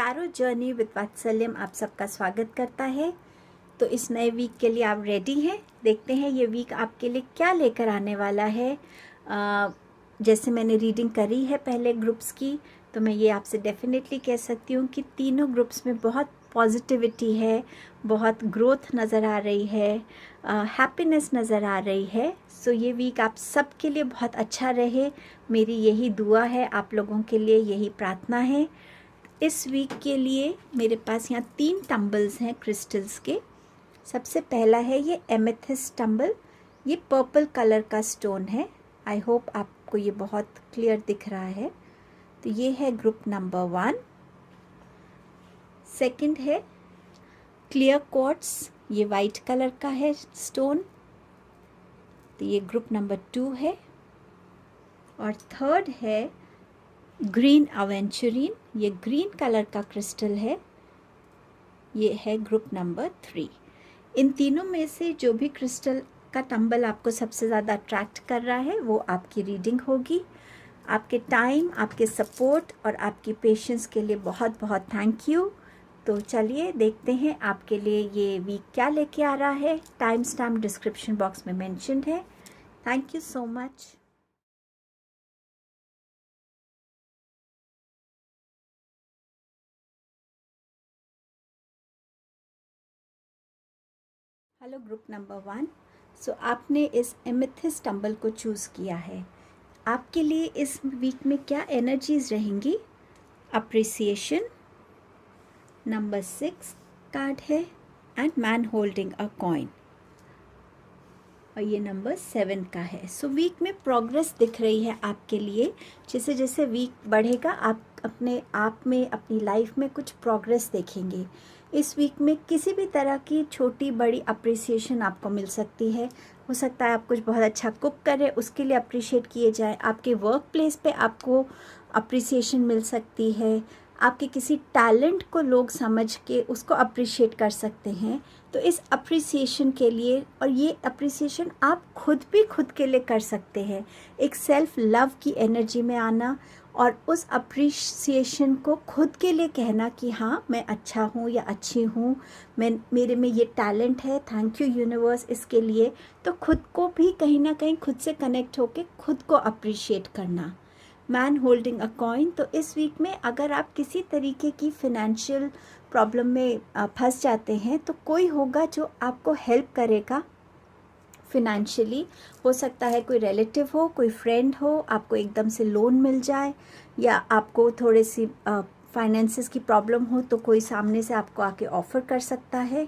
Tarot journey with वात्सल्यम आप सबका स्वागत करता है। तो इस नए वीक के लिए आप रेडी हैं? देखते हैं ये वीक आपके लिए क्या लेकर आने वाला है। जैसे मैंने रीडिंग करी है पहले ग्रुप्स की, तो मैं ये आपसे डेफिनेटली कह सकती हूँ कि तीनों ग्रुप्स में बहुत पॉजिटिविटी है, बहुत ग्रोथ नज़र आ रही है, हैप्पीनेस नज़र आ रही है। सो ये वीक आप सब के लिए बहुत अच्छा रहे, मेरी यही दुआ है, आप लोगों के लिए यही प्रार्थना है। इस वीक के लिए मेरे पास यहाँ 3 टम्बल्स हैं क्रिस्टल्स के। सबसे पहला है ये एमेथिस्ट टम्बल, ये पर्पल कलर का स्टोन है। आई होप आपको ये बहुत क्लियर दिख रहा है। तो ये है ग्रुप नंबर 1। सेकंड है क्लियर क्वार्ट्स, ये वाइट कलर का है स्टोन, तो ये ग्रुप नंबर 2 है। और थर्ड है ग्रीन अवेंचुरिन, ये ग्रीन कलर का क्रिस्टल है, ये है ग्रुप नंबर 3। इन तीनों में से जो भी क्रिस्टल का टंबल आपको सबसे ज़्यादा अट्रैक्ट कर रहा है वो आपकी रीडिंग होगी। आपके टाइम, आपके सपोर्ट और आपकी पेशेंस के लिए बहुत बहुत थैंक यू। तो चलिए देखते हैं आपके लिए ये वीक क्या लेके आ रहा है। टाइम स्टैम्प डिस्क्रिप्शन बॉक्स में मेंशन्ड है। Thank you so much. Hello group number 1। सो आपने इस एमेथिस्ट टंबल को चूज़ किया है। आपके लिए इस वीक में क्या एनर्जीज रहेंगी? अप्रिसिएशन, नंबर 6 कार्ड है, and man holding a coin, और ये नंबर 7 का है। सो वीक में प्रोग्रेस दिख रही है आपके लिए। जैसे जैसे वीक बढ़ेगा आप अपने आप में, अपनी लाइफ में कुछ प्रोग्रेस देखेंगे। इस वीक में किसी भी तरह की छोटी बड़ी अप्रिसिएशन आपको मिल सकती है। हो सकता है आप कुछ बहुत अच्छा कुक करें, उसके लिए अप्रिशिएट किए जाए। आपके वर्क प्लेस पे आपको अप्रिसिएशन मिल सकती है। आपके किसी टैलेंट को लोग समझ के उसको अप्रिशिएट कर सकते हैं। तो इस अप्रिसिएशन के लिए, और ये अप्रिसिएशन आप खुद भी खुद के लिए कर सकते हैं, एक सेल्फ लव की एनर्जी में आना और उस अप्रिसिएशन को खुद के लिए कहना कि हाँ मैं अच्छा हूँ या अच्छी हूँ, मेरे में ये टैलेंट है, थैंक यू यूनिवर्स इसके लिए। तो खुद को भी कहीं ना कहीं खुद से कनेक्ट होके खुद को अप्रिशिएट करना। मैन होल्डिंग अ कॉइन, तो इस वीक में अगर आप किसी तरीके की फिनेंशियल प्रॉब्लम में फंस जाते हैं तो कोई होगा जो आपको हेल्प करेगा फिनेंशियली। हो सकता है कोई रिलेटिव हो, कोई फ्रेंड हो, आपको एकदम से लोन मिल जाए, या आपको थोड़ी सी फाइनेंसेस की प्रॉब्लम हो तो कोई सामने से आपको आके ऑफ़र कर सकता है।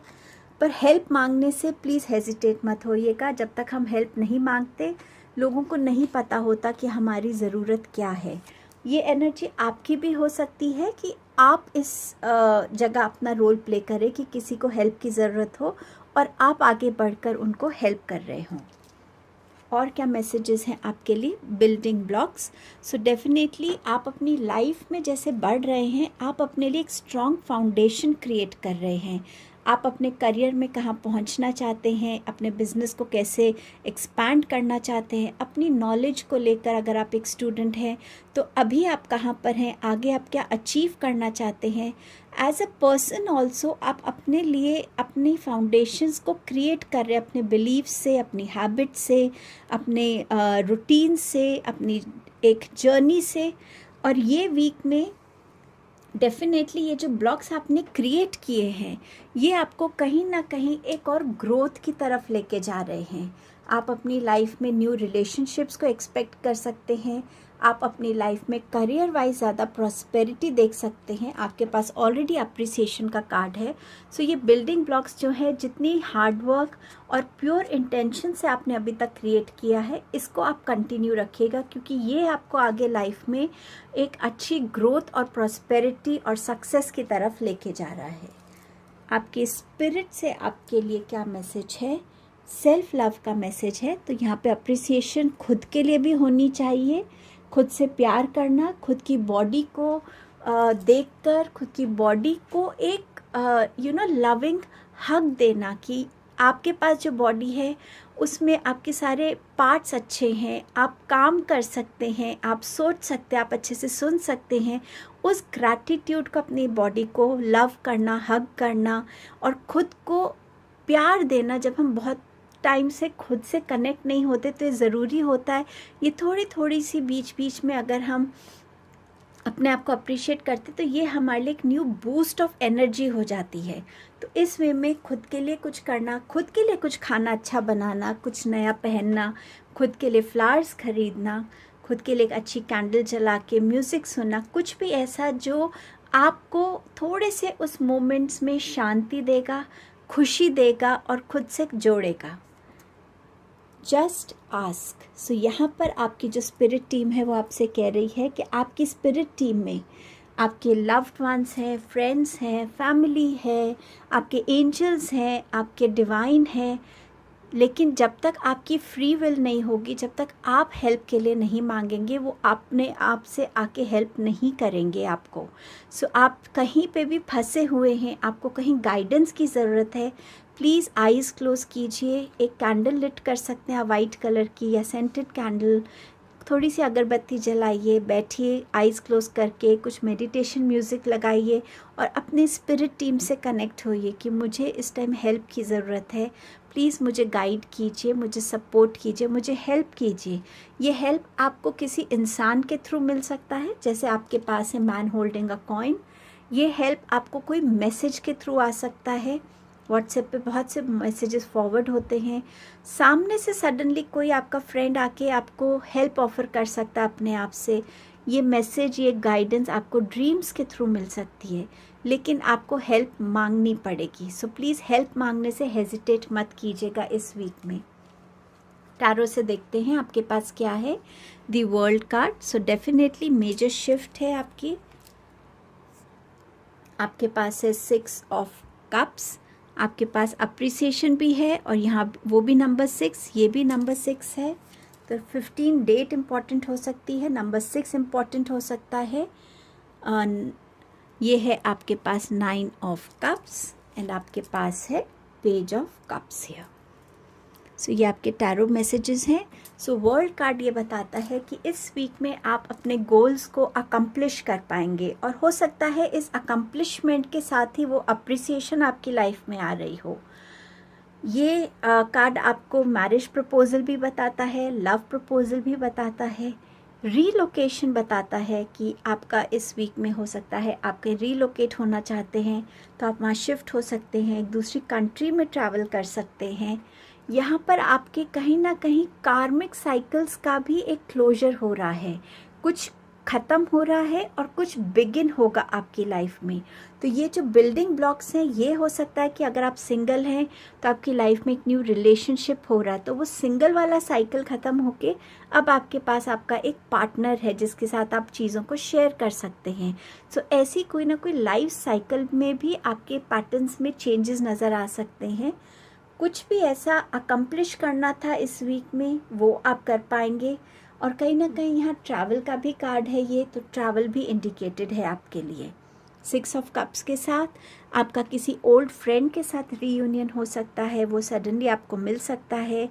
पर हेल्प मांगने से प्लीज़ हेजिटेट मत होइएगा। जब तक हम हेल्प नहीं मांगते, लोगों को नहीं पता होता कि हमारी ज़रूरत क्या है। ये एनर्जी आपकी भी हो सकती है कि आप इस जगह अपना रोल प्ले करें कि किसी को हेल्प की ज़रूरत हो और आप आगे बढ़कर उनको हेल्प कर रहे हों। और क्या मैसेजेस हैं आपके लिए? Building blocks. सो डेफिनेटली आप अपनी लाइफ में जैसे बढ़ रहे हैं, आप अपने लिए एक स्ट्रॉन्ग फाउंडेशन क्रिएट कर रहे हैं। आप अपने करियर में कहाँ पहुंचना चाहते हैं, अपने बिजनेस को कैसे एक्सपैंड करना चाहते हैं, अपनी नॉलेज को लेकर अगर आप एक स्टूडेंट हैं तो अभी आप कहाँ पर हैं, आगे आप क्या अचीव करना चाहते हैं। एज अ पर्सन ऑल्सो आप अपने लिए अपनी फाउंडेशंस को क्रिएट कर रहे हैं, अपने बिलीफ से, अपनी हैबिट से, अपने रूटीन से, अपनी एक जर्नी से। और ये वीक में डेफिनेटली ये जो ब्लॉक्स आपने क्रिएट किए हैं, ये आपको कहीं ना कहीं एक और ग्रोथ की तरफ लेके जा रहे हैं। आप अपनी लाइफ में न्यू रिलेशनशिप्स को एक्सपेक्ट कर सकते हैं। आप अपनी लाइफ में करियर वाइज ज़्यादा प्रॉस्पेरिटी देख सकते हैं। आपके पास ऑलरेडी अप्रिसिएशन का कार्ड है। सो ये बिल्डिंग ब्लॉक्स जो है, जितनी हार्डवर्क और प्योर इंटेंशन से आपने अभी तक क्रिएट किया है, इसको आप कंटिन्यू रखिएगा, क्योंकि ये आपको आगे लाइफ में एक अच्छी ग्रोथ और प्रॉस्पेरिटी और सक्सेस की तरफ लेके जा रहा है। आपके स्पिरिट से आपके लिए क्या मैसेज है? सेल्फ लव का मैसेज है। तो यहाँ पे अप्रिसिएशन खुद के लिए भी होनी चाहिए। खुद से प्यार करना, खुद की बॉडी को देखकर खुद की बॉडी को एक लविंग हग देना कि आपके पास जो बॉडी है उसमें आपके सारे पार्ट्स अच्छे हैं, आप काम कर सकते हैं, आप सोच सकते हैं, आप अच्छे से सुन सकते हैं। उस ग्रैटिट्यूड को, अपनी बॉडी को लव करना, हग करना और ख़ुद को प्यार देना, जब हम बहुत टाइम से खुद से कनेक्ट नहीं होते तो ये ज़रूरी होता है। ये थोड़ी थोड़ी सी बीच बीच में अगर हम अपने आप को अप्रिशिएट करते तो ये हमारे लिए एक न्यू बूस्ट ऑफ एनर्जी हो जाती है। तो इस वे में खुद के लिए कुछ करना, खुद के लिए कुछ खाना अच्छा बनाना, कुछ नया पहनना, खुद के लिए फ्लावर्स खरीदना, खुद के लिए एक अच्छी कैंडल जला के म्यूज़िक सुनना, कुछ भी ऐसा जो आपको थोड़े से उस मोमेंट्स में शांति देगा, खुशी देगा और खुद से जोड़ेगा। Just ask. सो यहाँ पर आपकी जो स्पिरिट टीम है वो आपसे कह रही है कि आपकी स्पिरिट टीम में आपके लव्ड वंस हैं, फ्रेंड्स हैं, फैमिली है, आपके एंजल्स हैं, आपके डिवाइन हैं, लेकिन जब तक आपकी फ्री विल नहीं होगी, जब तक आप हेल्प के लिए नहीं मांगेंगे, वो अपने आप से आके हेल्प नहीं करेंगे आपको। सो आप कहीं पे भी फंसे हुए हैं, आपको कहीं गाइडेंस की ज़रूरत है, प्लीज़ आइज़ क्लोज़ कीजिए। एक कैंडल लिट कर सकते हैं वाइट कलर की या सेंटेड कैंडल, थोड़ी सी अगरबत्ती जलाइए, बैठिए आइज़ क्लोज़ करके, कुछ मेडिटेशन म्यूज़िक लगाइए और अपने स्पिरिट टीम से कनेक्ट होइए कि मुझे इस टाइम हेल्प की ज़रूरत है, प्लीज़ मुझे गाइड कीजिए, मुझे सपोर्ट कीजिए, मुझे हेल्प कीजिए। ये हेल्प आपको किसी इंसान के थ्रू मिल सकता है, जैसे आपके पास है मैन होल्डिंग अ कॉइन। ये हेल्प आपको कोई मैसेज के थ्रू आ सकता है। व्हाट्सएप पे बहुत से मैसेजेस फॉरवर्ड होते हैं। सामने से सडनली कोई आपका फ्रेंड आके आपको हेल्प ऑफ़र कर सकता है अपने आप से। ये मैसेज, ये गाइडेंस आपको ड्रीम्स के थ्रू मिल सकती है, लेकिन आपको हेल्प मांगनी पड़ेगी। सो प्लीज़ हेल्प मांगने से हेजिटेट मत कीजिएगा इस वीक में। टैरो से देखते हैं आपके पास क्या है। The world card. So definitely major shift है आपके पास है 6 ऑफ कप्स। आपके पास अप्रिसिएशन भी है और यहाँ वो भी नंबर 6, ये भी नंबर 6 है। तो 15 डेट इम्पॉर्टेंट हो सकती है, नंबर 6 इम्पॉर्टेंट हो सकता है। ये है आपके पास 9 ऑफ कप्स एंड आपके पास है पेज ऑफ कप्स है। सो ये आपके टैरो मैसेजेस हैं। सो वर्ल्ड कार्ड ये बताता है कि इस वीक में आप अपने गोल्स को अकम्प्लिश कर पाएंगे और हो सकता है इस अकम्प्लिशमेंट के साथ ही वो अप्रिसिएशन आपकी लाइफ में आ रही हो। ये कार्ड आपको मैरिज प्रपोजल भी बताता है, लव प्रपोजल भी बताता है, रीलोकेशन बताता है कि आपका इस वीक में हो सकता है आपके रीलोकेट होना चाहते हैं तो आप वहाँ शिफ्ट हो सकते हैं, एक दूसरी कंट्री में ट्रैवल कर सकते हैं। यहाँ पर आपके कहीं ना कहीं कार्मिक साइकिल्स का भी एक क्लोजर हो रहा है, कुछ ख़त्म हो रहा है और कुछ बिगिन होगा आपकी लाइफ में। तो ये जो बिल्डिंग ब्लॉक्स हैं, ये हो सकता है कि अगर आप सिंगल हैं तो आपकी लाइफ में एक न्यू रिलेशनशिप हो रहा है, तो वो सिंगल वाला साइकिल ख़त्म होके अब आपके पास आपका एक पार्टनर है जिसके साथ आप चीज़ों को शेयर कर सकते हैं। सो ऐसी कोई ना कोई लाइफ साइकिल में भी आपके पैटर्न्स में चेंजेस नज़र आ सकते हैं। कुछ भी ऐसा अकम्प्लिश करना था इस वीक में वो आप कर पाएंगे। और कहीं ना कहीं यहाँ ट्रैवल का भी कार्ड है, ये तो ट्रैवल भी इंडिकेटेड है आपके लिए। 6 ऑफ कप्स के साथ आपका किसी ओल्ड फ्रेंड के साथ रीयूनियन हो सकता है, वो सडनली आपको मिल सकता है।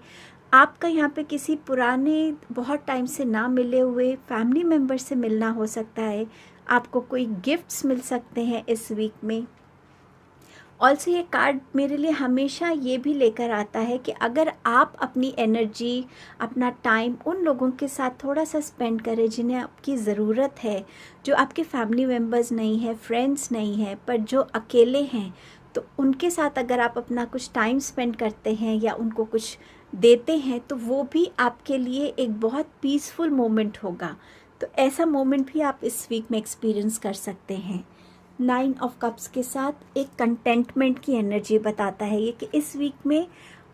आपका यहाँ पे किसी पुराने बहुत टाइम से ना मिले हुए फैमिली मेम्बर से मिलना हो सकता है। आपको कोई गिफ्ट्स मिल सकते हैं इस वीक में। ऑल्सो ये कार्ड मेरे लिए हमेशा ये भी लेकर आता है कि अगर आप अपनी एनर्जी, अपना टाइम उन लोगों के साथ थोड़ा सा स्पेंड करें जिन्हें आपकी ज़रूरत है, जो आपके फैमिली मेम्बर्स नहीं है, फ्रेंड्स नहीं है, पर जो अकेले हैं, तो उनके साथ अगर आप अपना कुछ टाइम स्पेंड करते हैं या उनको कुछ देते हैं तो वो भी आपके लिए एक बहुत पीसफुल मोमेंट होगा। तो ऐसा मोमेंट भी आप इस वीक में एक्सपीरियंस कर सकते हैं। 9 ऑफ कप्स के साथ एक कंटेंटमेंट की एनर्जी बताता है ये कि इस वीक में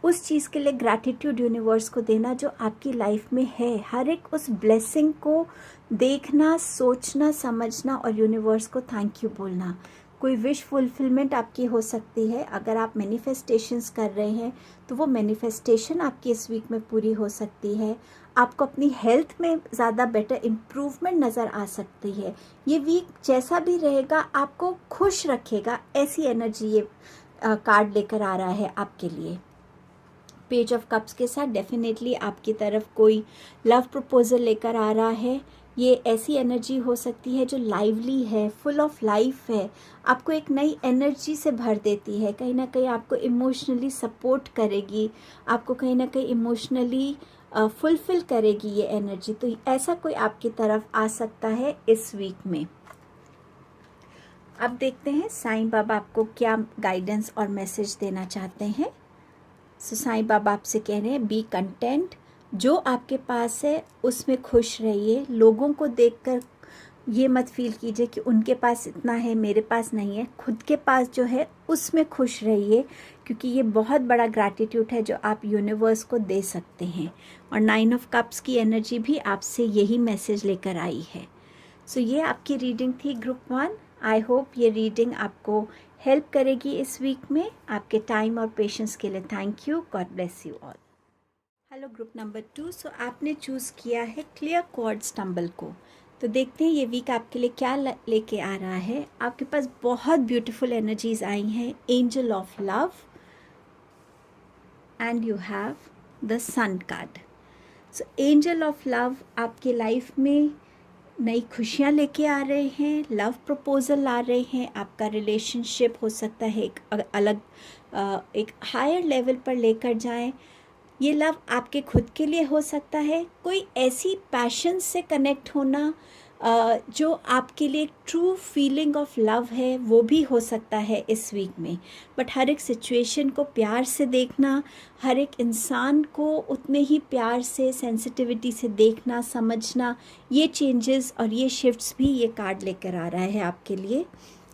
उस चीज़ के लिए ग्रैटिट्यूड यूनिवर्स को देना जो आपकी लाइफ में है, हर एक उस ब्लेसिंग को देखना, सोचना, समझना और यूनिवर्स को थैंक यू बोलना। कोई विश फुलफिलमेंट आपकी हो सकती है। अगर आप मैनिफेस्टेशंस कर रहे हैं तो वो मैनिफेस्टेशन आपकी इस वीक में पूरी हो सकती है। आपको अपनी हेल्थ में ज़्यादा बेटर इम्प्रूवमेंट नज़र आ सकती है। ये वीक जैसा भी रहेगा आपको खुश रखेगा, ऐसी एनर्जी ये कार्ड लेकर आ रहा है आपके लिए। पेज ऑफ कप्स के साथ डेफिनेटली आपकी तरफ कोई लव प्रपोजल लेकर आ रहा है। ये ऐसी एनर्जी हो सकती है जो लाइवली है, फुल ऑफ लाइफ है, आपको एक नई एनर्जी से भर देती है, कहीं ना कहीं आपको इमोशनली सपोर्ट करेगी, आपको कहीं ना कहीं इमोशनली फुलफिल करेगी ये एनर्जी। तो ऐसा कोई आपकी तरफ आ सकता है इस वीक में। अब देखते हैं साईं बाबा आपको क्या गाइडेंस और मैसेज देना चाहते हैं। सो साईं बाबा आपसे कह रहे हैं बी कंटेंट, जो आपके पास है उसमें खुश रहिए। लोगों को देखकर ये मत फील कीजिए कि उनके पास इतना है मेरे पास नहीं है, खुद के पास जो है उसमें खुश रहिए, क्योंकि ये बहुत बड़ा ग्रैटिट्यूड है जो आप यूनिवर्स को दे सकते हैं। और 9 ऑफ कप्स की एनर्जी भी आपसे यही मैसेज लेकर आई है। सो ये आपकी रीडिंग थी ग्रुप 1। आई होप ये रीडिंग आपको हेल्प करेगी इस वीक में। आपके टाइम और पेशेंस के लिए thank you. God bless you all. Hello group number 2। सो आपने चूज़ किया है क्लियर क्वार्ट्ज टंबल को। तो देखते हैं ये वीक आपके लिए क्या लेके आ रहा है। आपके पास बहुत ब्यूटीफुल एनर्जीज आई हैं। Angel of love and you have the sun card. So angel of love आपके लाइफ में नई खुशियाँ लेके आ रहे हैं, लव प्रपोजल ला रहे हैं। आपका रिलेशनशिप हो सकता है एक अलग एक हायर लेवल पर लेकर जाएं। ये लव आपके खुद के लिए हो सकता है, कोई ऐसी पैशन से कनेक्ट होना जो आपके लिए ट्रू फीलिंग ऑफ लव है, वो भी हो सकता है इस वीक में। बट हर एक सिचुएशन को प्यार से देखना, हर एक इंसान को उतने ही प्यार से, सेंसिटिविटी से देखना, समझना, ये चेंजेस और ये शिफ्ट्स भी ये कार्ड लेकर आ रहा है आपके लिए।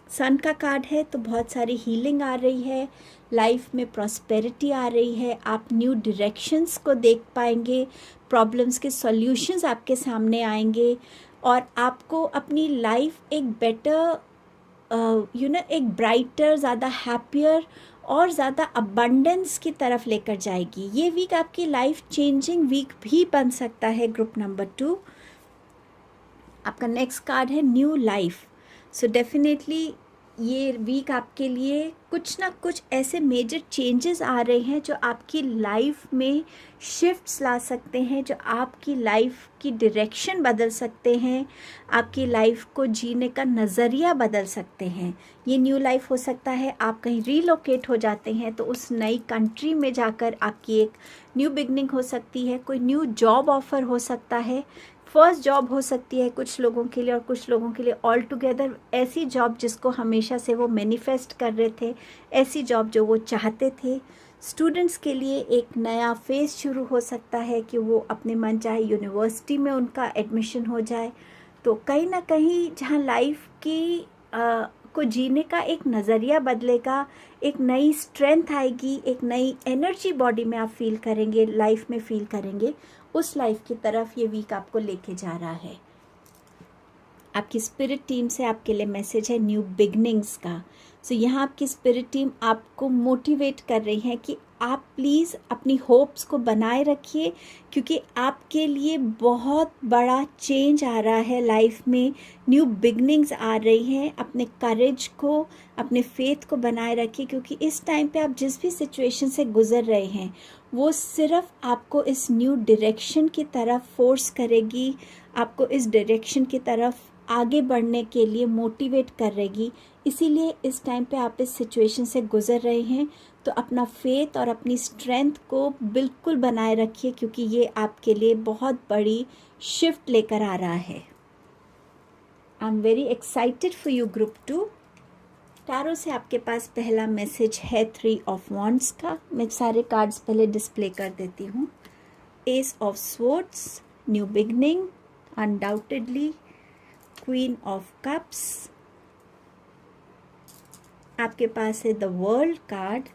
सन का कार्ड है तो बहुत सारी हीलिंग आ रही है, लाइफ में प्रॉस्पेरिटी आ रही है, आप न्यू डायरेक्शंस को देख पाएंगे, प्रॉब्लम्स के सॉल्यूशंस आपके सामने आएंगे और आपको अपनी लाइफ एक बेटर एक ब्राइटर, ज़्यादा हैप्पियर और ज़्यादा अबंडेंस की तरफ लेकर जाएगी। ये वीक आपकी लाइफ चेंजिंग वीक भी बन सकता है ग्रुप नंबर 2। आपका नेक्स्ट कार्ड है न्यू लाइफ। सो डेफिनेटली ये वीक आपके लिए कुछ ना कुछ ऐसे मेजर चेंजेस आ रहे हैं जो आपकी लाइफ में शिफ्ट्स ला सकते हैं, जो आपकी लाइफ की डायरेक्शन बदल सकते हैं, आपकी लाइफ को जीने का नज़रिया बदल सकते हैं। ये न्यू लाइफ हो सकता है आप कहीं रीलोकेट हो जाते हैं तो उस नई कंट्री में जाकर आपकी एक न्यू बिगनिंग हो सकती है, कोई न्यू जॉब ऑफ़र हो सकता है, फर्स्ट जॉब हो सकती है कुछ लोगों के लिए और कुछ लोगों के लिए ऑल टुगेदर ऐसी जॉब जिसको हमेशा से वो मैनिफेस्ट कर रहे थे, ऐसी जॉब जो वो चाहते थे। स्टूडेंट्स के लिए एक नया फेज़ शुरू हो सकता है कि वो अपने मन चाहे यूनिवर्सिटी में उनका एडमिशन हो जाए। तो कहीं ना कहीं जहाँ लाइफ की को जीने का एक नज़रिया बदलेगा, एक नई स्ट्रेंथ आएगी, एक नई एनर्जी बॉडी में आप फील करेंगे, लाइफ में फील करेंगे, उस लाइफ की तरफ ये वीक आपको लेके जा रहा है। आपकी स्पिरिट टीम से आपके लिए मैसेज है न्यू बिगनिंग्स का। सो यहाँ आपकी स्पिरिट टीम आपको मोटिवेट कर रही है कि आप प्लीज़ अपनी होप्स को बनाए रखिए, क्योंकि आपके लिए बहुत बड़ा चेंज आ रहा है लाइफ में, न्यू बिगनिंग्स आ रही हैं। अपने करेज को, अपने फेथ को बनाए रखिए, क्योंकि इस टाइम पे आप जिस भी सिचुएशन से गुजर रहे हैं वो सिर्फ आपको इस न्यू डायरेक्शन की तरफ फोर्स करेगी, आपको इस डायरेक्शन की तरफ आगे बढ़ने के लिए मोटिवेट करेगी। इसीलिए इस टाइम पे आप इस सिचुएशन से गुजर रहे हैं तो अपना फेथ और अपनी स्ट्रेंथ को बिल्कुल बनाए रखिए, क्योंकि ये आपके लिए बहुत बड़ी शिफ्ट लेकर आ रहा है। I am very excited for you group 2। Tarot से आपके पास पहला मैसेज है 3 ऑफ वॉन्ड्स का। मैं सारे कार्ड्स पहले डिस्प्ले कर देती हूँ। S of swords, new beginning, undoubtedly, queen of cups. आपके पास है द वर्ल्ड कार्ड,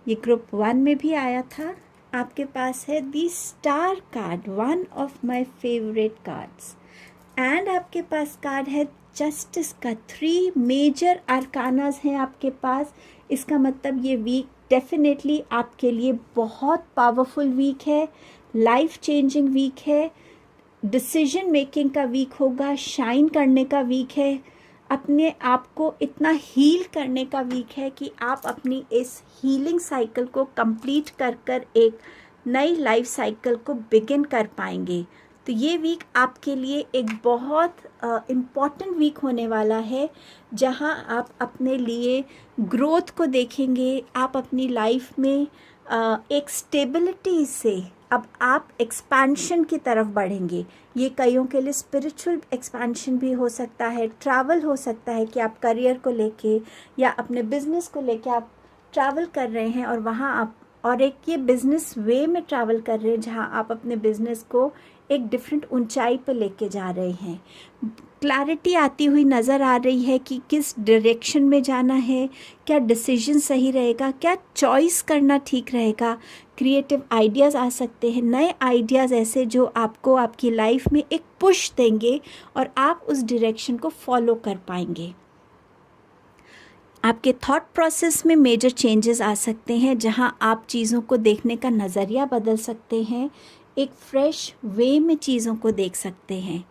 ये ग्रुप 1 में भी आया था। आपके पास है the star card, one of my favourite cards. And आपके पास कार्ड है जस्टिस का। 3 मेजर आर्कानास हैं आपके पास। इसका मतलब ये वीक डेफिनेटली आपके लिए बहुत पावरफुल वीक है, लाइफ चेंजिंग वीक है, डिसीजन मेकिंग का वीक होगा, शाइन करने का वीक है। अपने आप को इतना हील करने का वीक है कि आप अपनी इस हीलिंग साइकिल को कंप्लीट कर कर एक नई लाइफ साइकिल को बिगिन कर पाएंगे। तो ये वीक आपके लिए एक बहुत इम्पॉर्टेंट वीक होने वाला है, जहां आप अपने लिए ग्रोथ को देखेंगे। आप अपनी लाइफ में एक स्टेबिलिटी से अब आप एक्सपेंशन की तरफ बढ़ेंगे। ये कईयों के लिए स्पिरिचुअल एक्सपेंशन भी हो सकता है, ट्रैवल हो सकता है कि आप करियर को लेके या अपने बिजनेस को लेके आप ट्रैवल कर रहे हैं और वहाँ आप और एक ये बिजनेस वे में ट्रैवल कर रहे हैं जहाँ आप अपने बिजनेस को एक डिफरेंट ऊंचाई पर लेके जा रहे हैं। क्लैरिटी आती हुई नज़र आ रही है कि किस डायरेक्शन में जाना है, क्या डिसीजन सही रहेगा, क्या चॉइस करना ठीक रहेगा। क्रिएटिव आइडियाज़ आ सकते हैं, नए आइडियाज़ ऐसे जो आपको आपकी लाइफ में एक पुश देंगे और आप उस डायरेक्शन को फॉलो कर पाएंगे। आपके थॉट प्रोसेस में मेजर चेंजेस आ सकते हैं, जहां आप चीज़ों को देखने का नज़रिया बदल सकते हैं, एक फ्रेश वे में चीज़ों को देख सकते हैं।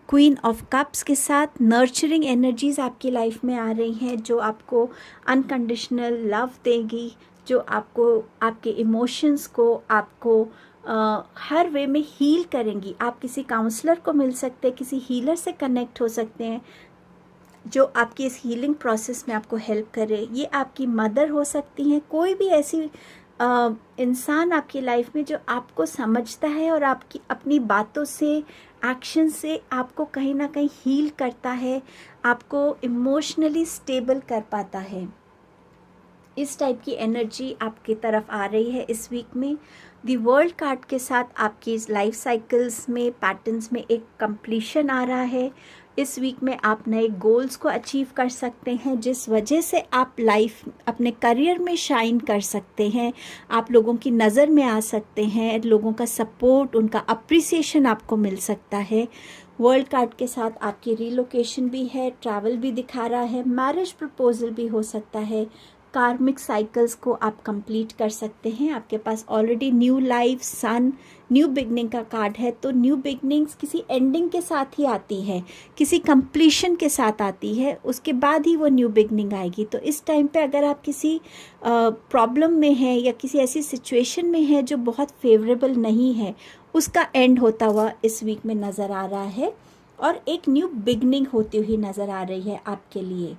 क्वीन ऑफ कप्स के साथ नर्चरिंग एनर्जीज़ आपकी लाइफ में आ रही हैं, जो आपको अनकंडीशनल लव देगी, जो आपको आपके इमोशंस को आपको हर वे में हील करेंगी। आप किसी काउंसलर को मिल सकते हैं, किसी हीलर से कनेक्ट हो सकते हैं जो आपकी इस हीलिंग प्रोसेस में आपको हेल्प करे। ये आपकी मदर हो सकती हैं, कोई भी ऐसी इंसान आपकी लाइफ में जो आपको समझता है और आपकी अपनी बातों से, एक्शन से आपको कहीं ना कहीं हील करता है, आपको इमोशनली स्टेबल कर पाता है। इस टाइप की एनर्जी आपकी तरफ आ रही है इस वीक में। दी वर्ल्ड कार्ड के साथ आपकी लाइफ साइकिल्स में, पैटर्न्स में एक कंप्लीशन आ रहा है। इस वीक में आप नए गोल्स को अचीव कर सकते हैं, जिस वजह से आप लाइफ अपने करियर में शाइन कर सकते हैं। आप लोगों की नज़र में आ सकते हैं, लोगों का सपोर्ट, उनका अप्रिसिएशन आपको मिल सकता है। वर्ल्ड कार्ड के साथ आपकी रिलोकेशन भी है, ट्रैवल भी दिखा रहा है, मैरिज प्रपोजल भी हो सकता है। कार्मिक साइकिल्स को आप कंप्लीट कर सकते हैं। आपके पास ऑलरेडी न्यू लाइफ, सन, न्यू बिगनिंग का कार्ड है। तो न्यू बिगनिंग्स किसी एंडिंग के साथ ही आती है, किसी कंप्लीशन के साथ आती है, उसके बाद ही वो न्यू बिगनिंग आएगी। तो इस टाइम पे अगर आप किसी प्रॉब्लम में हैं या किसी ऐसी सिचुएशन में है जो बहुत फेवरेबल नहीं है, उसका एंड होता हुआ इस वीक में नज़र आ रहा है और एक न्यू बिगनिंग होती हुई नज़र आ रही है आपके लिए।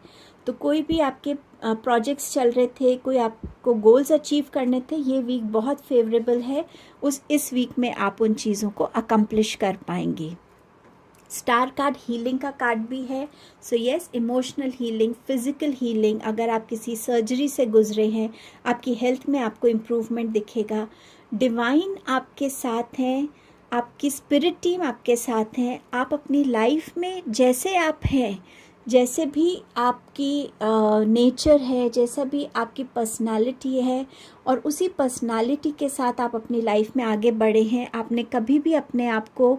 तो कोई भी आपके प्रोजेक्ट्स चल रहे थे, कोई आपको गोल्स अचीव करने थे, ये वीक बहुत फेवरेबल है। इस वीक में आप उन चीज़ों को अकम्प्लिश कर पाएंगे। स्टार कार्ड हीलिंग का कार्ड भी है। So yes, emotional healing, physical healing, अगर आप किसी सर्जरी से गुजरे हैं, आपकी हेल्थ में आपको इम्प्रूवमेंट दिखेगा। डिवाइन आपके साथ हैं, आपकी स्पिरिट टीम आपके साथ हैं। आप अपनी लाइफ में जैसे आप हैं, जैसे भी आपकी नेचर है, जैसा भी आपकी पर्सनालिटी है, और उसी पर्सनालिटी के साथ आप अपनी लाइफ में आगे बढ़े हैं। आपने कभी भी अपने आप को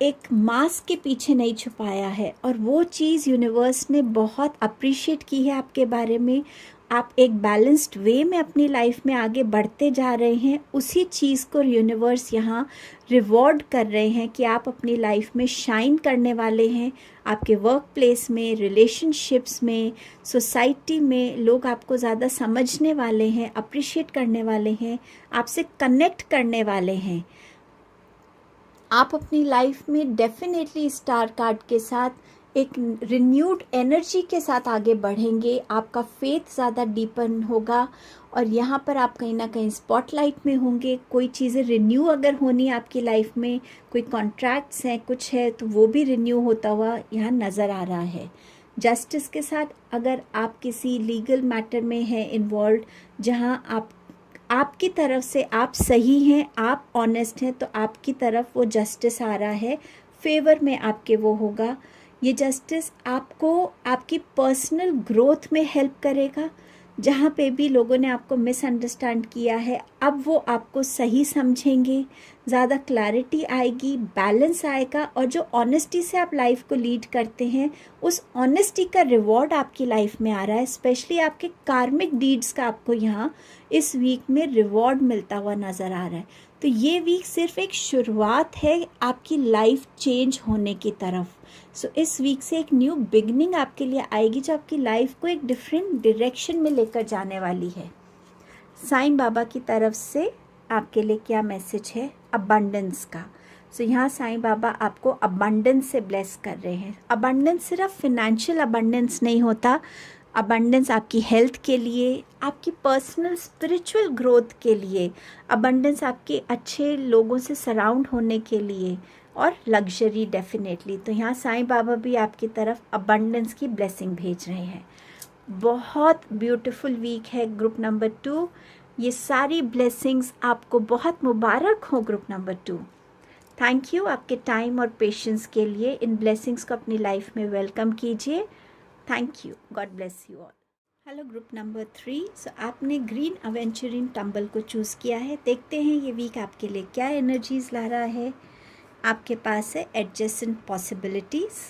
एक मास्क के पीछे नहीं छुपाया है, और वो चीज़ यूनिवर्स ने बहुत अप्रिशिएट की है आपके बारे में। आप एक बैलेंस्ड वे में अपनी लाइफ में आगे बढ़ते जा रहे हैं। उसी चीज़ को यूनिवर्स यहाँ रिवॉर्ड कर रहे हैं कि आप अपनी लाइफ में शाइन करने वाले हैं। आपके वर्क प्लेस में, रिलेशनशिप्स में, सोसाइटी में लोग आपको ज़्यादा समझने वाले हैं, अप्रिशिएट करने वाले हैं, आपसे कनेक्ट करने वाले हैं। आप अपनी लाइफ में डेफिनेटली स्टार कार्ड के साथ एक रिन्यूड एनर्जी के साथ आगे बढ़ेंगे। आपका फेथ ज़्यादा डीपन होगा और यहाँ पर आप कहीं ना कहीं स्पॉटलाइट में होंगे। कोई चीज़ें रिन्यू अगर होनी है आपकी लाइफ में, कोई कॉन्ट्रैक्ट्स हैं, कुछ है, तो वो भी रिन्यू होता हुआ यहाँ नज़र आ रहा है। जस्टिस के साथ अगर आप किसी लीगल मैटर में हैं इन्वॉल्व, जहाँ आपकी तरफ से आप सही हैं, आप ऑनेस्ट हैं, तो आपकी तरफ वो जस्टिस आ रहा है, फेवर में आपके वो होगा। ये जस्टिस आपको आपकी पर्सनल ग्रोथ में हेल्प करेगा। जहाँ पे भी लोगों ने आपको मिसअंडरस्टैंड किया है, अब वो आपको सही समझेंगे, ज़्यादा क्लैरिटी आएगी, बैलेंस आएगा, और जो ऑनेस्टी से आप लाइफ को लीड करते हैं उस ऑनेस्टी का रिवॉर्ड आपकी लाइफ में आ रहा है। स्पेशली आपके कार्मिक डीड्स का आपको यहाँ इस वीक में रिवॉर्ड मिलता हुआ नज़र आ रहा है। तो ये वीक सिर्फ एक शुरुआत है आपकी लाइफ चेंज होने की तरफ। सो इस वीक से एक न्यू बिगनिंग आपके लिए आएगी जो आपकी लाइफ को एक डिफरेंट डायरेक्शन में लेकर जाने वाली है। साईं बाबा की तरफ से आपके लिए क्या मैसेज है अबंडेंस का। सो यहाँ साईं बाबा आपको अबंडेंस से ब्लेस कर रहे हैं। अबंडेंस सिर्फ फिनेंशियल अबंडेंस नहीं होता, अबंडेंस आपकी हेल्थ के लिए, आपकी पर्सनल स्पिरिचुअल ग्रोथ के लिए, अबंडेंस आपके अच्छे लोगों से सराउंड होने के लिए, और लग्जरी डेफिनेटली। तो यहाँ साईं बाबा भी आपकी तरफ अबंडेंस की ब्लेसिंग भेज रहे हैं। बहुत ब्यूटीफुल वीक है ग्रुप नंबर 2। ये सारी ब्लेसिंग्स आपको बहुत मुबारक हो ग्रुप नंबर 2। थैंक यू आपके टाइम और पेशेंस के लिए। इन ब्लेसिंग्स को अपनी लाइफ में वेलकम कीजिए। Thank you, God bless you all. Hello group number 3। सो आपने ग्रीन एवेंचरिंग टंबल को चूज़ किया है। देखते हैं ये वीक आपके लिए क्या एनर्जीज ला रहा है। आपके पास है adjacent possibilities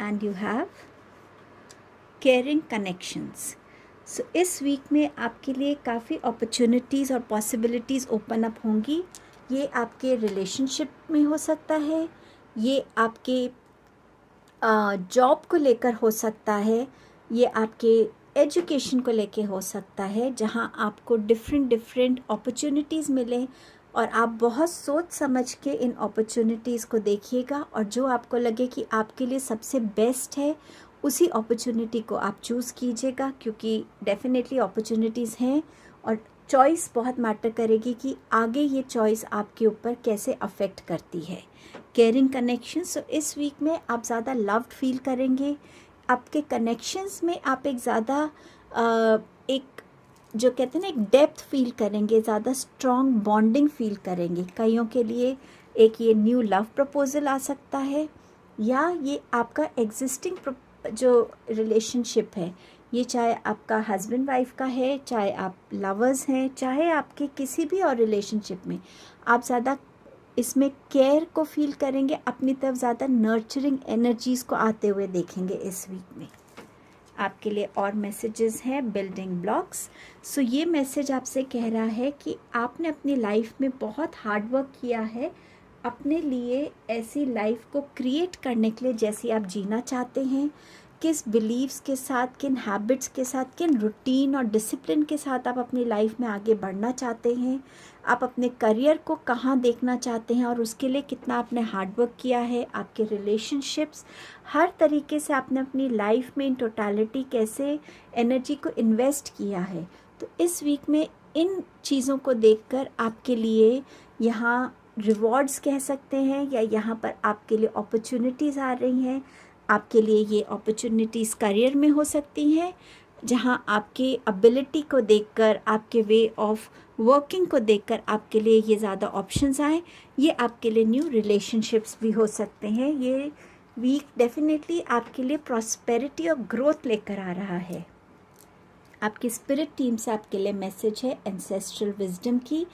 and you have caring connections. So इस वीक में आपके लिए काफ़ी अपॉर्चुनिटीज़ और पॉसिबिलिटीज़ ओपन अप होंगी। ये आपके रिलेशनशिप में हो सकता है, ये आपके जॉब को लेकर हो सकता है, ये आपके एजुकेशन को लेकर हो सकता है, जहां आपको डिफरेंट अपॉर्चुनिटीज़ मिलें और आप बहुत सोच समझ के इन अपॉर्चुनिटीज़ को देखिएगा, और जो आपको लगे कि आपके लिए सबसे बेस्ट है उसी अपॉर्चुनिटी को आप चूज़ कीजिएगा, क्योंकि डेफिनेटली अपॉर्चुनिटीज़ हैं और चॉइस बहुत मैटर करेगी कि आगे ये चॉइस आपके ऊपर कैसे अफेक्ट करती है। केयरिंग कनेक्शंस, तो इस वीक में आप ज़्यादा लव्ड फील करेंगे। आपके कनेक्शंस में आप एक ज़्यादा एक जो कहते हैं ना एक डेप्थ फील करेंगे, ज़्यादा स्ट्रॉन्ग बॉन्डिंग फील करेंगे। कईयों के लिए एक ये न्यू लव प्रपोजल आ सकता है, या ये आपका एग्जिस्टिंग जो रिलेशनशिप है, ये चाहे आपका हस्बैंड वाइफ का है, चाहे आप लवर्स हैं, चाहे आपके किसी भी और रिलेशनशिप में, आप ज़्यादा इसमें केयर को फील करेंगे, अपनी तरफ ज़्यादा नर्चरिंग एनर्जीज़ को आते हुए देखेंगे इस वीक में। आपके लिए और मैसेजेस हैं बिल्डिंग ब्लॉक्स। सो ये मैसेज आपसे कह रहा है कि आपने अपनी लाइफ में बहुत हार्ड वर्क किया है अपने लिए ऐसी लाइफ को क्रिएट करने के लिए जैसी आप जीना चाहते हैं। किस बिलीव्स के साथ, किन हैबिट्स के साथ, किन रूटीन और डिसिप्लिन के साथ आप अपनी लाइफ में आगे बढ़ना चाहते हैं, आप अपने करियर को कहाँ देखना चाहते हैं और उसके लिए कितना आपने हार्डवर्क किया है। आपके रिलेशनशिप्स, हर तरीके से आपने अपनी लाइफ में इन टोटलिटी कैसे एनर्जी को इन्वेस्ट किया है। तो इस वीक में इन चीज़ों को देखकर आपके लिए यहाँ रिवॉर्ड्स कह सकते हैं, या यहाँ पर आपके लिए अपॉर्चुनिटीज़ आ रही हैं। आपके लिए ये अपॉर्चुनिटीज़ करियर में हो सकती हैं, जहाँ आपके एबिलिटी को देखकर, आपके वे ऑफ वर्किंग को देखकर आपके लिए ये ज़्यादा ऑप्शंस आए। ये आपके लिए न्यू रिलेशनशिप्स भी हो सकते हैं। ये वीक डेफिनेटली आपके लिए प्रॉस्पेरिटी और ग्रोथ लेकर आ रहा है। आपकी स्पिरिट टीम से आपके लिए मैसेज है एंसेस्ट्रल विजडम की।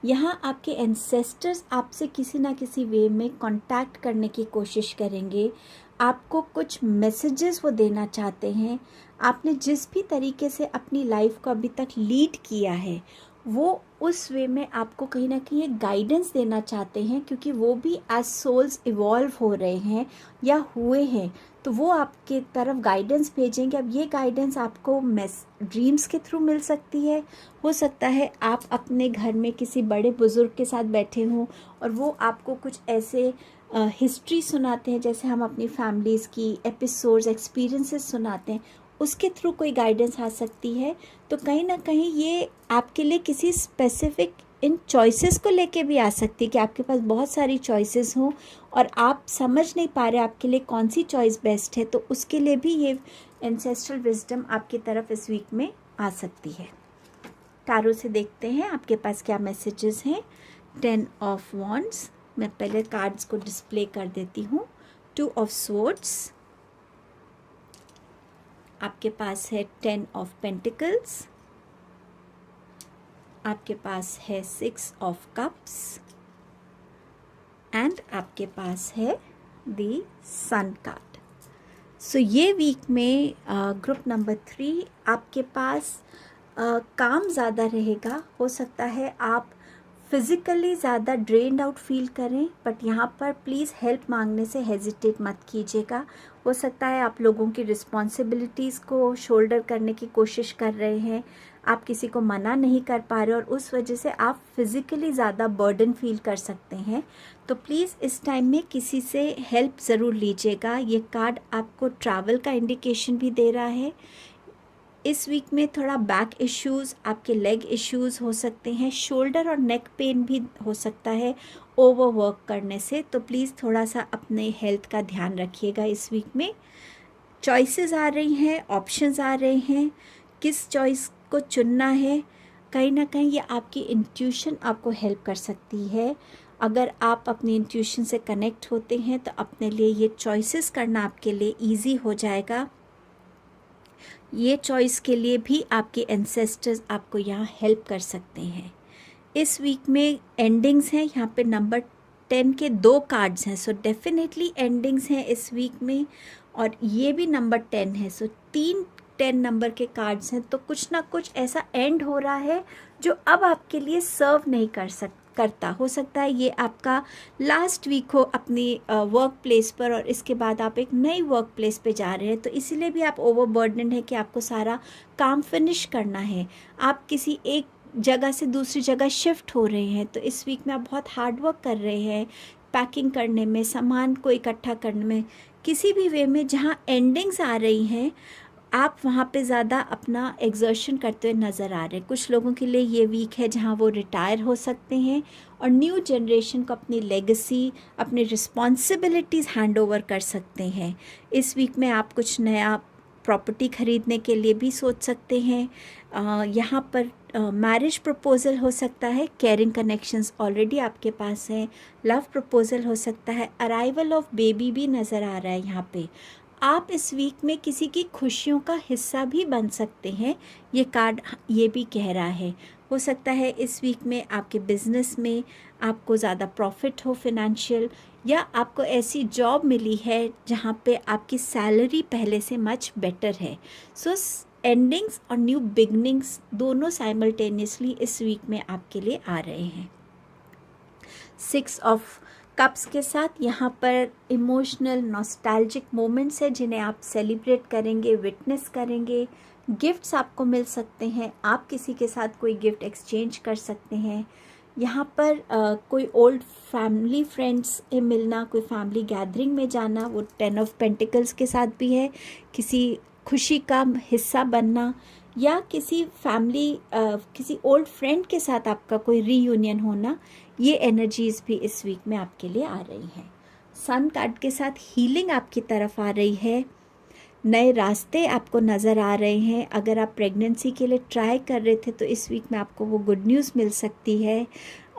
यहाँ आपके एंसेस्टर्स आपसे किसी ना किसी वे में कांटेक्ट करने की कोशिश करेंगे। आपको कुछ मैसेजेस वो देना चाहते हैं। आपने जिस भी तरीके से अपनी लाइफ को अभी तक लीड किया है, वो उस वे में आपको कहीं ना कहीं एक गाइडेंस देना चाहते हैं, क्योंकि वो भी एज सोल्स इवॉल्व हो रहे हैं या हुए हैं, तो वो आपके तरफ गाइडेंस भेजेंगे। अब ये गाइडेंस आपको ड्रीम्स के थ्रू मिल सकती है। हो सकता है आप अपने घर में किसी बड़े बुजुर्ग के साथ बैठे हों और वो आपको कुछ ऐसे हिस्ट्री सुनाते हैं, जैसे हम अपनी फैमिलीज़ की एपिसोड्स, एक्सपीरियंसेस सुनाते हैं, उसके थ्रू कोई गाइडेंस आ सकती है। तो कहीं ना कहीं ये आपके लिए किसी स्पेसिफिक इन चॉइसेस को लेके भी आ सकती है कि आपके पास बहुत सारी चॉइसेस हों और आप समझ नहीं पा रहे आपके लिए कौन सी चॉइस बेस्ट है, तो उसके लिए भी ये एंसेस्ट्रल विजडम आपकी तरफ इस वीक में आ सकती है। टारो से देखते हैं आपके पास क्या मैसेजेस हैं। 10 ऑफ वॉन्ड्स, मैं पहले कार्ड्स को डिस्प्ले कर देती हूँ। 2 ऑफ स्वॉर्ड्स, आपके पास है 10 ऑफ पेंटिकल्स, आपके पास है 6 ऑफ कप्स एंड आपके पास है द सन कार्ड। सो ये वीक में ग्रुप नंबर 3 आपके पास काम ज़्यादा रहेगा। हो सकता है आप फिज़िकली ज़्यादा ड्रेन्ड आउट फील करें, बट यहाँ पर प्लीज़ हेल्प मांगने से हेजिटेट मत कीजिएगा। हो सकता है आप लोगों की रिस्पॉन्सिबिलिटीज़ को शोल्डर करने की कोशिश कर रहे हैं, आप किसी को मना नहीं कर पा रहे और उस वजह से आप फिज़िकली ज़्यादा बर्डन फील कर सकते हैं। तो प्लीज़ इस टाइम में किसी से हेल्प ज़रूर लीजिएगा। ये कार्ड आपको ट्रैवल का इंडिकेशन भी दे रहा है। इस वीक में थोड़ा बैक इश्यूज़, आपके लेग इश्यूज़ हो सकते हैं, शोल्डर और नेक पेन भी हो सकता है ओवरवर्क करने से। तो प्लीज़ थोड़ा सा अपने हेल्थ का ध्यान रखिएगा। इस वीक में चॉइसेस आ रही हैं, ऑप्शंस आ रहे हैं, किस चॉइस को चुनना है। कहीं ना कहीं ये आपकी इंट्यूशन आपको हेल्प कर सकती है। अगर आप अपनी इंट्यूशन से कनेक्ट होते हैं तो अपने लिए ये चॉइसेस करना आपके लिए ईजी हो जाएगा। ये चॉइस के लिए भी आपके एंसेस्टर्स आपको यहाँ हेल्प कर सकते हैं। इस वीक में एंडिंग्स हैं, यहाँ पे नंबर 10 के 2 कार्ड्स हैं, सो डेफिनेटली एंडिंग्स हैं इस वीक में। और ये भी नंबर 10 है, सो 10 नंबर के कार्ड्स हैं। तो कुछ ना कुछ ऐसा एंड हो रहा है जो अब आपके लिए सर्व नहीं करता। हो सकता है ये आपका लास्ट वीक हो अपनी वर्क प्लेस पर और इसके बाद आप एक नई वर्क प्लेस पे जा रहे हैं, तो इसीलिए भी आप ओवरबर्डन है कि आपको सारा काम फिनिश करना है। आप किसी एक जगह से दूसरी जगह शिफ्ट हो रहे हैं, तो इस वीक में आप बहुत हार्ड वर्क कर रहे हैं पैकिंग करने में, सामान को इकट्ठा करने में, किसी भी वे में जहाँ एंडिंग्स आ रही हैं आप वहाँ पे ज़्यादा अपना एग्जर्शन करते हुए नज़र आ रहे हैं। कुछ लोगों के लिए ये वीक है जहाँ वो रिटायर हो सकते हैं और न्यू जनरेशन को अपनी लेगेसी, अपनी रिस्पॉन्सिबिलिटीज़ हैंड ओवर कर सकते हैं। इस वीक में आप कुछ नया प्रॉपर्टी ख़रीदने के लिए भी सोच सकते हैं। यहाँ पर मैरिज प्रपोज़ल हो सकता है, केयरिंग कनेक्शंस ऑलरेडी आपके पास हैं, लव प्रपोज़ल हो सकता है, अराइवल ऑफ बेबी भी नज़र आ रहा है यहाँ पे। आप इस वीक में किसी की खुशियों का हिस्सा भी बन सकते हैं, ये कार्ड ये भी कह रहा है। हो सकता है इस वीक में आपके बिज़नेस में आपको ज़्यादा प्रॉफिट हो फाइनेंशियल, या आपको ऐसी जॉब मिली है जहाँ पे आपकी सैलरी पहले से मच बेटर है। सो एंडिंग्स और न्यू बिगनिंग्स दोनों साइमल्टेनियसली इस वीक में आपके लिए आ रहे हैं। 6 ऑफ कप्स के साथ यहाँ पर इमोशनल नॉस्टैल्जिक मोमेंट्स है जिन्हें आप सेलिब्रेट करेंगे, विटनेस करेंगे। गिफ्ट्स आपको मिल सकते हैं, आप किसी के साथ कोई गिफ्ट एक्सचेंज कर सकते हैं। यहाँ पर कोई ओल्ड फैमिली फ्रेंड्स से मिलना, कोई फैमिली गैदरिंग में जाना, वो 10 ऑफ पेंटिकल्स के साथ भी है। किसी खुशी का हिस्सा बनना या किसी फैमिली किसी ओल्ड फ्रेंड के साथ आपका कोई रीयूनियन होना, ये एनर्जीज़ भी इस वीक में आपके लिए आ रही हैं। सन कार्ड के साथ हीलिंग आपकी तरफ आ रही है, नए रास्ते आपको नज़र आ रहे हैं। अगर आप प्रेगनेंसी के लिए ट्राई कर रहे थे तो इस वीक में आपको वो गुड न्यूज़ मिल सकती है।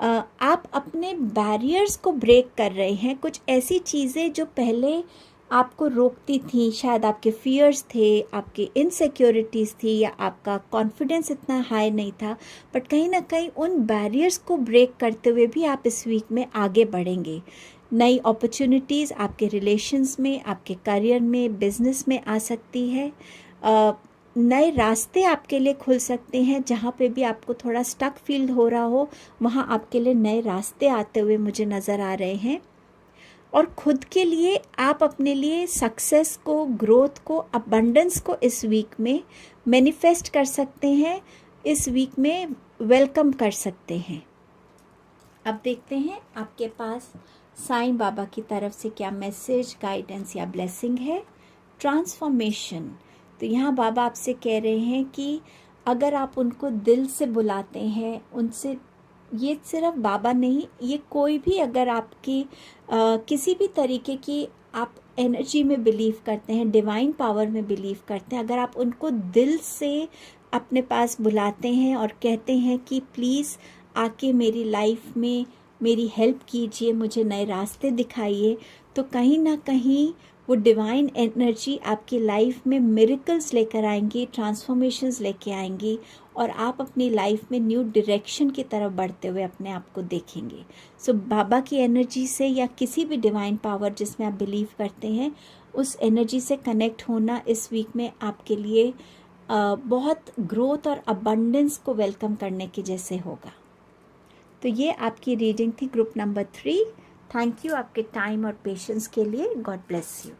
आप अपने बैरियर्स को ब्रेक कर रहे हैं। कुछ ऐसी चीज़ें जो पहले आपको रोकती थी, शायद आपके फियर्स थे, आपकी इनसिक्योरिटीज़ थी या आपका कॉन्फिडेंस इतना हाई नहीं था, बट कहीं ना कहीं उन बैरियर्स को ब्रेक करते हुए भी आप इस वीक में आगे बढ़ेंगे। नई अपॉर्चुनिटीज़ आपके रिलेशंस में, आपके करियर में, बिजनेस में आ सकती है। नए रास्ते आपके लिए खुल सकते हैं। जहाँ पे भी आपको थोड़ा स्टक फील हो रहा हो, वहाँ आपके लिए नए रास्ते आते हुए मुझे नज़र आ रहे हैं। और खुद के लिए आप अपने लिए सक्सेस को, ग्रोथ को, अबंडेंस को इस वीक में मैनिफेस्ट कर सकते हैं, इस वीक में वेलकम कर सकते हैं। अब देखते हैं आपके पास साईं बाबा की तरफ से क्या मैसेज, गाइडेंस या ब्लेसिंग है। ट्रांसफॉर्मेशन, तो यहाँ बाबा आपसे कह रहे हैं कि अगर आप उनको दिल से बुलाते हैं, उनसे, ये सिर्फ बाबा नहीं, ये कोई भी, अगर आपकी किसी भी तरीके की आप एनर्जी में बिलीव करते हैं, डिवाइन पावर में बिलीव करते हैं, अगर आप उनको दिल से अपने पास बुलाते हैं और कहते हैं कि प्लीज़ आके मेरी लाइफ में मेरी हेल्प कीजिए, मुझे नए रास्ते दिखाइए, तो कहीं ना कहीं वो वो डिवाइन एनर्जी आपकी लाइफ में मिरेकल्स लेकर आएंगी, ट्रांसफॉर्मेशंस लेके आएंगी, और आप अपनी लाइफ में न्यू डायरेक्शन की तरफ बढ़ते हुए अपने आप को देखेंगे। सो बाबा की एनर्जी से या किसी भी डिवाइन पावर जिसमें आप बिलीव करते हैं, उस एनर्जी से कनेक्ट होना इस वीक में आपके लिए बहुत ग्रोथ और अबंडेंस को वेलकम करने के जैसे होगा। तो ये आपकी रीडिंग थी ग्रुप नंबर 3। थैंक यू आपके टाइम और पेशेंस के लिए। God bless you.